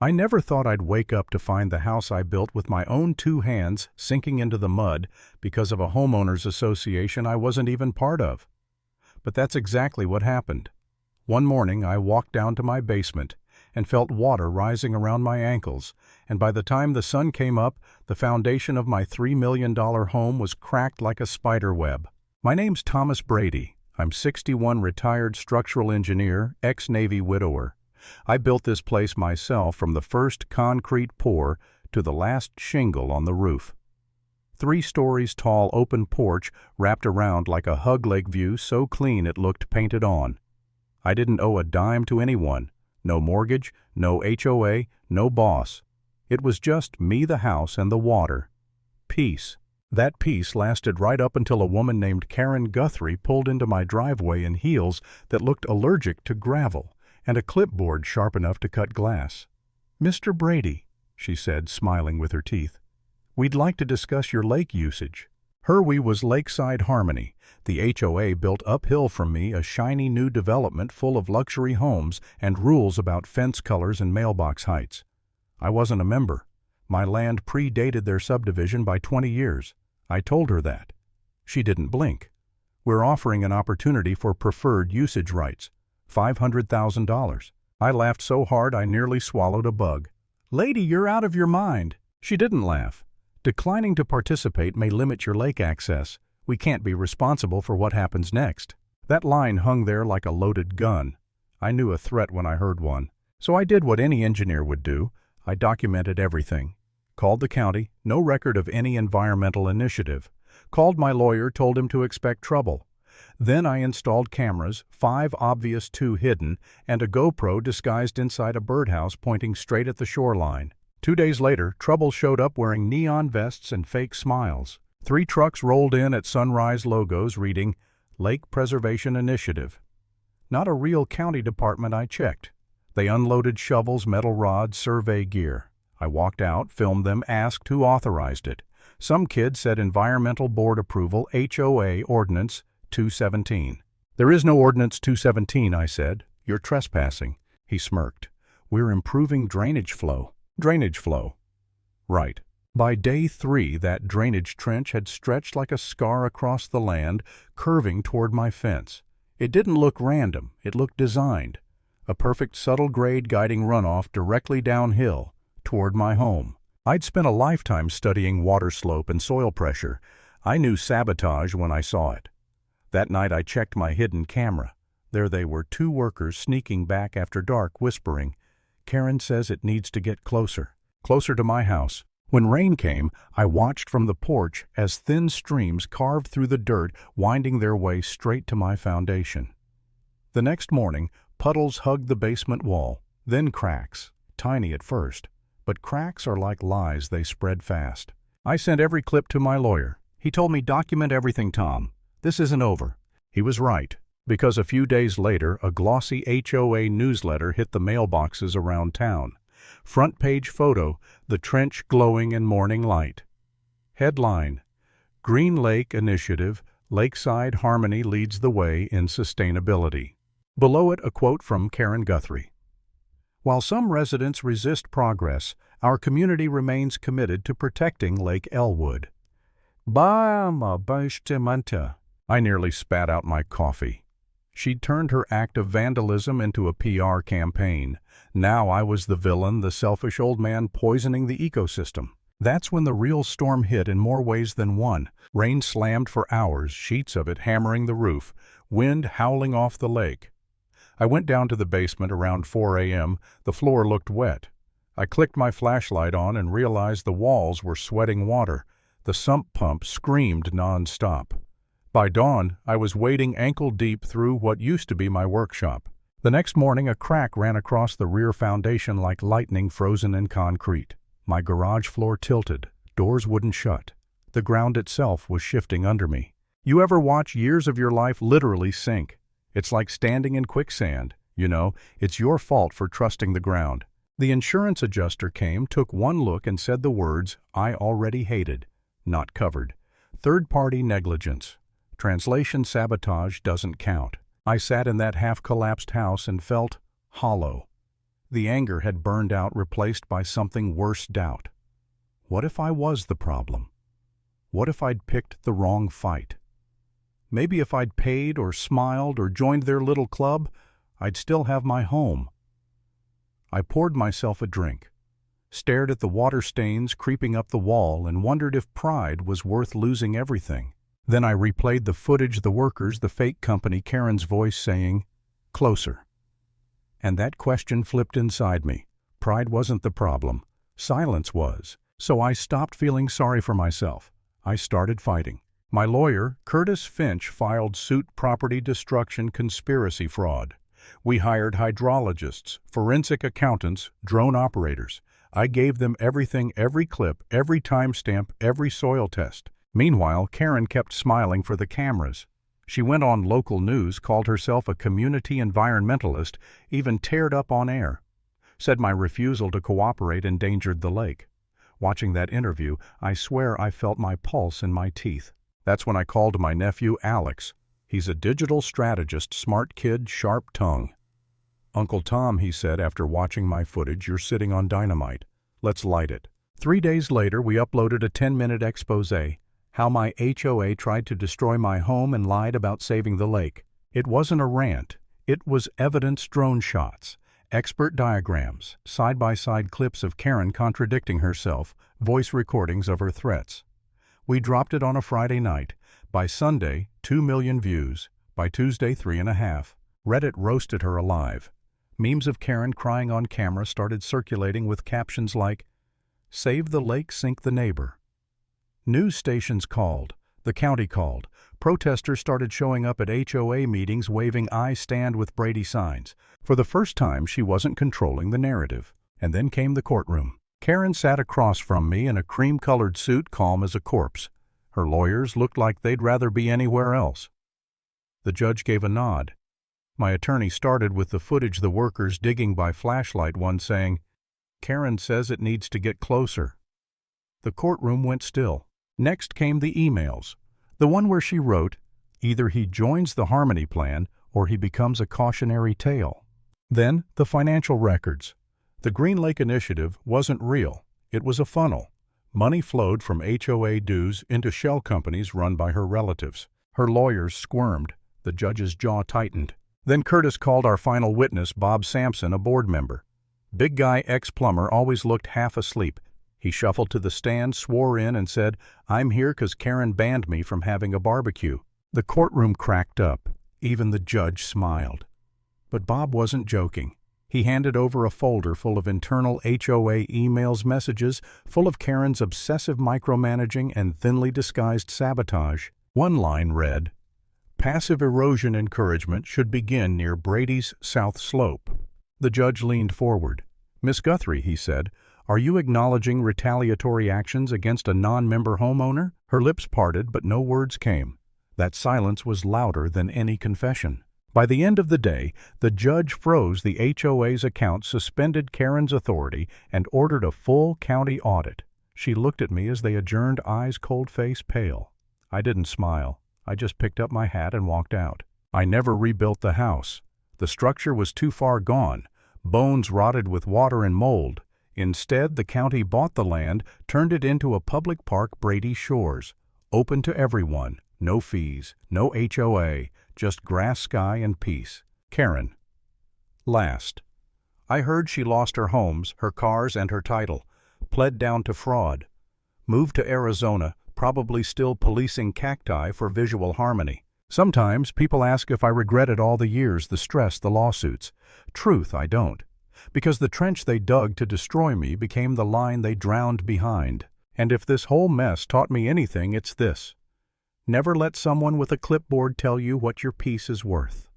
I never thought I'd wake up to find the house I built with my own two hands sinking into the mud because of a homeowners association I wasn't even part of. But that's exactly what happened. One morning I walked down to my basement and felt water rising around my ankles, and by the time the sun came up, the foundation of my $3 million home was cracked like a spider web. My name's Thomas Brady. I'm 61, retired structural engineer, ex-Navy widower. I built this place myself from the first concrete pour to the last shingle on the roof. 3 stories tall open porch wrapped around like a hug lake view, so clean it looked painted on. I didn't owe a dime to anyone. No mortgage, no HOA, no boss. It was just me, the house, and the water. Peace. That peace lasted right up until a woman named Karen Guthrie pulled into my driveway in heels that looked allergic to gravel and a clipboard sharp enough to cut glass. "Mr. Brady," she said, smiling with her teeth, "we'd like to discuss your lake usage." Her was Lakeside Harmony. The HOA built uphill from me a shiny new development full of luxury homes and rules about fence colors and mailbox heights. I wasn't a member. My land predated their subdivision by 20 years. I told her that. She didn't blink. "We're offering an opportunity for preferred usage rights. $500,000. I laughed so hard I nearly swallowed a bug. "Lady, you're out of your mind." She didn't laugh. "Declining to participate may limit your lake access. We can't be responsible for what happens next." That line hung there like a loaded gun. I knew a threat when I heard one. So I did what any engineer would do. I documented everything. Called the county, no record of any environmental initiative. Called my lawyer, told him to expect trouble. Then I installed cameras, 5 obvious, 2 hidden, and a GoPro disguised inside a birdhouse pointing straight at the shoreline. 2 days later, trouble showed up wearing neon vests and fake smiles. 3 trucks rolled in at sunrise logos reading, "Lake Preservation Initiative." Not a real county department, I checked. They unloaded shovels, metal rods, survey gear. I walked out, filmed them, asked who authorized it. Some kid said Environmental Board Approval, HOA Ordinance 217. "There is no Ordinance 217, I said. "You're trespassing." He smirked. "We're improving drainage flow." Drainage flow. Right. By day 3, that drainage trench had stretched like a scar across the land, curving toward my fence. It didn't look random, it looked designed. A perfect subtle grade guiding runoff directly downhill, toward my home. I'd spent a lifetime studying water slope and soil pressure. I knew sabotage when I saw it. That night I checked my hidden camera. There they were, 2 workers sneaking back after dark, whispering, "Karen says it needs to get closer." Closer to my house. When rain came, I watched from the porch as thin streams carved through the dirt, winding their way straight to my foundation. The next morning, puddles hugged the basement wall, then cracks, tiny at first. But cracks are like lies, they spread fast. I sent every clip to my lawyer. He told me, "Document everything, Tom. This isn't over." He was right, because a few days later a glossy HOA newsletter hit the mailboxes around town. Front page photo, the trench glowing in morning light. Headline: Green Lake Initiative, Lakeside Harmony leads the way in sustainability. Below it a quote from Karen Guthrie. "While some residents resist progress, our community remains committed to protecting Lake Elwood." I nearly spat out my coffee. She'd turned her act of vandalism into a PR campaign. Now I was the villain, the selfish old man poisoning the ecosystem. That's when the real storm hit in more ways than one. Rain slammed for hours, sheets of it hammering the roof, wind howling off the lake. I went down to the basement around 4 a.m. The floor looked wet. I clicked my flashlight on and realized the walls were sweating water. The sump pump screamed non-stop. By dawn, I was wading ankle-deep through what used to be my workshop. The next morning, a crack ran across the rear foundation like lightning frozen in concrete. My garage floor tilted. Doors wouldn't shut. The ground itself was shifting under me. You ever watch years of your life literally sink? It's like standing in quicksand. You know, it's your fault for trusting the ground. The insurance adjuster came, took one look, and said the words I already hated. Not covered. Third-party negligence. Translation: sabotage doesn't count. I sat in that half-collapsed house and felt hollow. The anger had burned out, replaced by something worse: doubt. What if I was the problem? What if I'd picked the wrong fight? Maybe if I'd paid or smiled or joined their little club, I'd still have my home. I poured myself a drink, stared at the water stains creeping up the wall, and wondered if pride was worth losing everything. Then I replayed the footage, the workers, the fake company, Karen's voice saying, "Closer." And that question flipped inside me. Pride wasn't the problem. Silence was. So I stopped feeling sorry for myself. I started fighting. My lawyer, Curtis Finch, filed suit: property destruction, conspiracy, fraud. We hired hydrologists, forensic accountants, drone operators. I gave them everything, every clip, every timestamp, every soil test. Meanwhile, Karen kept smiling for the cameras. She went on local news, called herself a community environmentalist, even teared up on air. Said my refusal to cooperate endangered the lake. Watching that interview, I swear I felt my pulse in my teeth. That's when I called my nephew, Alex. He's a digital strategist, smart kid, sharp tongue. "Uncle Tom," he said after watching my footage, "you're sitting on dynamite. Let's light it." 3 days later, we uploaded a 10-minute expose: how my HOA tried to destroy my home and lied about saving the lake. It wasn't a rant. It was evidence: drone shots, expert diagrams, side-by-side clips of Karen contradicting herself, voice recordings of her threats. We dropped it on a Friday night. By Sunday, 2 million views. By Tuesday, 3.5. Reddit roasted her alive. Memes of Karen crying on camera started circulating with captions like, "Save the lake, sink the neighbor." News stations called. The county called. Protesters started showing up at HOA meetings waving "I stand with Brady" signs. For the first time, she wasn't controlling the narrative. And then came the courtroom. Karen sat across from me in a cream-colored suit, calm as a corpse. Her lawyers looked like they'd rather be anywhere else. The judge gave a nod. My attorney started with the footage: the workers digging by flashlight, one saying, "Karen says it needs to get closer." The courtroom went still. Next came the emails. The one where she wrote, "Either he joins the Harmony Plan or he becomes a cautionary tale." Then the financial records. The Green Lake Initiative wasn't real. It was a funnel. Money flowed from HOA dues into shell companies run by her relatives. Her lawyers squirmed. The judge's jaw tightened. Then Curtis called our final witness, Bob Sampson, a board member. Big guy, ex-plumber, always looked half asleep. He shuffled to the stand, swore in, and said, "I'm here because Karen banned me from having a barbecue." The courtroom cracked up. Even the judge smiled. But Bob wasn't joking. He handed over a folder full of internal HOA emails, messages full of Karen's obsessive micromanaging and thinly disguised sabotage. One line read, "Passive erosion encouragement should begin near Brady's South Slope." The judge leaned forward. "Miss Guthrie," he said, "are you acknowledging retaliatory actions against a non-member homeowner?" Her lips parted, but no words came. That silence was louder than any confession. By the end of the day, the judge froze the HOA's account, suspended Karen's authority, and ordered a full county audit. She looked at me as they adjourned, eyes cold, face pale. I didn't smile. I just picked up my hat and walked out. I never rebuilt the house. The structure was too far gone, bones rotted with water and mold. Instead, the county bought the land, turned it into a public park, Brady Shores, open to everyone. No fees, no HOA, just grass, sky, and peace. Karen. Last. I heard she lost her homes, her cars, and her title, pled down to fraud, moved to Arizona, probably still policing cacti for visual harmony. Sometimes people ask if I regretted all the years, the stress, the lawsuits. Truth, I don't. Because the trench they dug to destroy me became the line they drowned behind. And if this whole mess taught me anything, it's this: never let someone with a clipboard tell you what your peace is worth.